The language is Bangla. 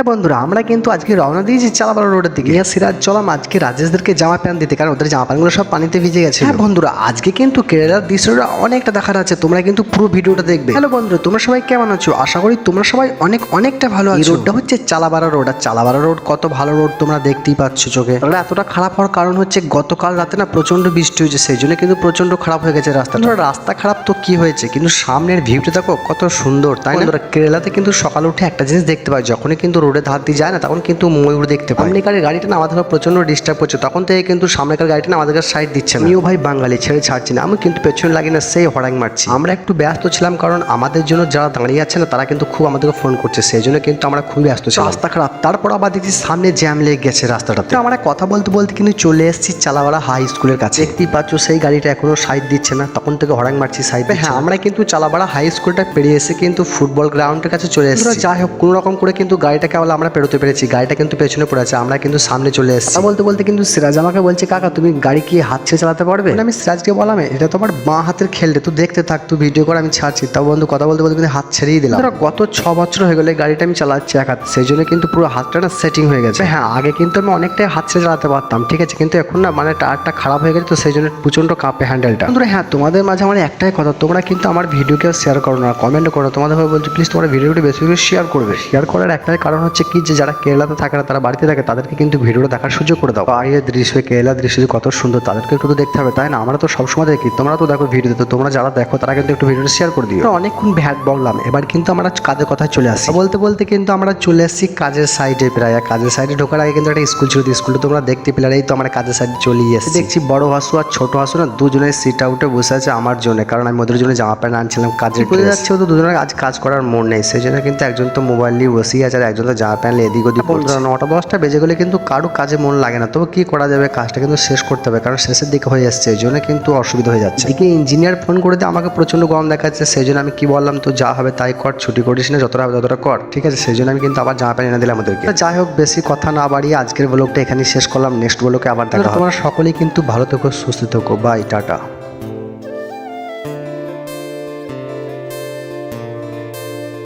বন্ধুরা আমরা কিন্তু আজকে রওনা দিয়েছি চালাপাড়া রোডের দিকে। সিরাজ চলাম আজকে রাজেশদেরকে জামা প্যান্ট দিতে, কারণ ওদের জামা প্যান্টগুলো সব পানিতে ভিজে গেছে। হ্যাঁ বন্ধুরা, আজকে কিন্তু কেরালার দৃশ্যটা অনেকটা দেখার আছে, তোমরা কিন্তু পুরো ভিডিওটা দেখবে। হ্যালো বন্ধুরা, তোমরা সবাই কেমন আছো? আশা করি তোমরা সবাই অনেকটা ভালো আছো। এই রোডটা হচ্ছে চালাপাড়া রোড, আর চালাপাড়া রোড কত ভালো রোড তোমরা দেখতেই পাচ্ছ চোখে। এতটা খারাপ হওয়ার কারণ হচ্ছে গতকাল রাতে না প্রচন্ড বৃষ্টি হয়েছে, সেই জন্য কিন্তু প্রচন্ড খারাপ হয়ে গেছে রাস্তাটা। রাস্তা খারাপ তো কি হয়েছে, কিন্তু সামনের ভিউটা দেখো কত সুন্দর, তাই না? কেরালাতে কিন্তু সকালে উঠে একটা জিনিস দেখতে পাই, যখনই কিন্তু রোডে ধার দিয়ে যায় না তখন কিন্তু ময়ূর দেখতে পাই। সামনেকার গাড়িটা না আমাদের প্রচন্ড ডিস্টার্ব করছে, তখন থেকে কিন্তু সামনেকার গাড়িটা না আমাদের সাইড দিচ্ছে না। আমিও ভাই বাঙালি, ছেড়ে ছাড়ছি না, আমি কিন্তু পেছনে লাগি না, সেই হড়াং মারছি। আমরা একটু ব্যস্ত ছিলাম, কারণ আমাদের জন্য যারা দাঁড়িয়ে আছে না তারা কিন্তু খুব আমাদেরকে ফোন করছে, সেই জন্য কিন্তু আমরা খুবই ব্যস্ত ছিলাম। রাস্তা খারাপ, তারপর আবার দেখছি সামনে জ্যাম লেগে গেছে রাস্তাটাতে। আমরা কথা বলতে বলতে কিন্তু চলে এসেছি চালাপাড়া হাই স্কুলের কাছে। দেখতেই পাচ্ছ সেই গাড়িটা এখনো সাইড দিচ্ছে না, তখন থেকে হড়াং মারছি সাইড। হ্যাঁ, আমরা কিন্তু চালাপাড়া হাই স্কুলটা পেরিয়ে এসে কিন্তু ফুটবল গ্রাউন্ডের কাছে চলে এসেছি। যাই হোক, কোনো রকম করে কিন্তু গাড়িটাকে আমরা পেরোতে পেরেছি, গাড়িটা কিন্তু পেছনে পড়ে আছে, আমরা কিন্তু সামনে চলে এসেছি। বলতে বলতে কিন্তু সিরাজ আমাকে বলছে, কাকা তুমি গাড়ি কি হাত ছেড়ে চালাতে পারবে? আমি সিরাজকে বললাম, এটা তো আমার বাঁ হাতের খেললে, তুই দেখতে থাক, তুই ভিডিও করে, আমি ছাড়ছি। তাও বন্ধু কথা বলতে বলতে কিন্তু হাত ছেড়েই দিলাম। গত 6 বছর হয়ে গেলে গাড়িটা আমি চালাচ্ছি এক হাত, সেই জন্য কিন্তু পুরো হাতটা না সেটিং হয়ে গেছে। হ্যাঁ, আগে কিন্তু আমি অনেকটাই হাত ছেড়ে চালাতে পারতাম, ঠিক আছে, কিন্তু এখন না মানে টায়ারটা খারাপ হয়ে গেছে, তো সেই জন্য প্রচন্ড কাঁপে হ্যান্ডেলটা। বন্ধুরা হ্যাঁ, তোমাদের মাঝে আমার একটাই কথা, তোমরা কিন্তু আমার ভিডিওকে শেয়ার করো না, কমেন্ট করো। তোমাদের ভাবে বলছি প্লিজ তোমরা ভিডিওটি বেশি বেশি শেয়ার করবে। শেয়ার করার একটাই কারণ হচ্ছে কি, যে যারা কেরালাতে থাকে না, তারা বাড়িতে থাকে, তাদেরকে কিন্তু ভিডিওটা দেখার সুযোগ করে দাও। বাইরের দৃশ্য, কেরালার দৃশ্য কত সুন্দর, তাদেরকে একটু তো দেখতে হবে, তাই না? আমরা তো সবসময় দেখি, তোমরা তো দেখো ভিডিওতে, তো তোমরা যারা দেখো তারা কিন্তু একটু ভিডিওটা শেয়ার করে দিও। অনেকক্ষণ ভ্যাট বললাম, এবার কিন্তু আমরা কাজের কথায় চলে আসি। বলতে বলতে কিন্তু আমরা চলে আসছি কাজের সাইডে। প্রায় কাজের সাইডে ঢোকার আগে কিন্তু একটা স্কুল ছিল, স্কুলটা তোমরা দেখতে পেলে। এই তো আমরা কাজের সাইডে চলে এসেছি। দেখছি বড় হাসু আর ছোট হাসু না দুজনের সিট আউটে বসে আছে আমার জন্য, কারণ আমি ওদের জন্য জামা প্যান্ট আনছিলাম কাজে। বলে যাচ্ছে তো দুজনের আজ কাজ করার মন নেই, সেই জন্য কিন্তু একজন তো মোবাইল নিয়ে বসেই আছে, আর একজন তো জামা প্যান্ট এদিক ওদিক। 9টা-10টা বেজে গেলে কিন্তু কারো কাজে মন লাগে না, তবে কি করা যাবে, কাজটা কিন্তু শেষ করতে হবে, কারণ শেষের দিকে হয়ে যাচ্ছে, এই জন্য কিন্তু অসুবিধা হয়ে যাচ্ছে। এদিকে ইঞ্জিনিয়ার ফোন করে দিয়ে আমাকে প্রচন্ড গরম দেখাচ্ছে, সেই জন্য আমি কি বললাম, তো যা হবে তাই কর, ছুটি করিস না, যতটা হবে ততটা কর, ঠিক আছে। সেই জন্য আমি কিন্তু আবার জামা প্যান্ট এনে দিলাম ওদেরকে। যাই হোক, বেশি কথা না বাড়িয়ে আজকের ব্লগটা এখানেই শেষ করলাম, নেক্সট ব্লগে আবার দেখা হবে। তোমরা সকলেই কিন্তু ভালো থেকো, সুস্থ থেকো, বাই, টাটা।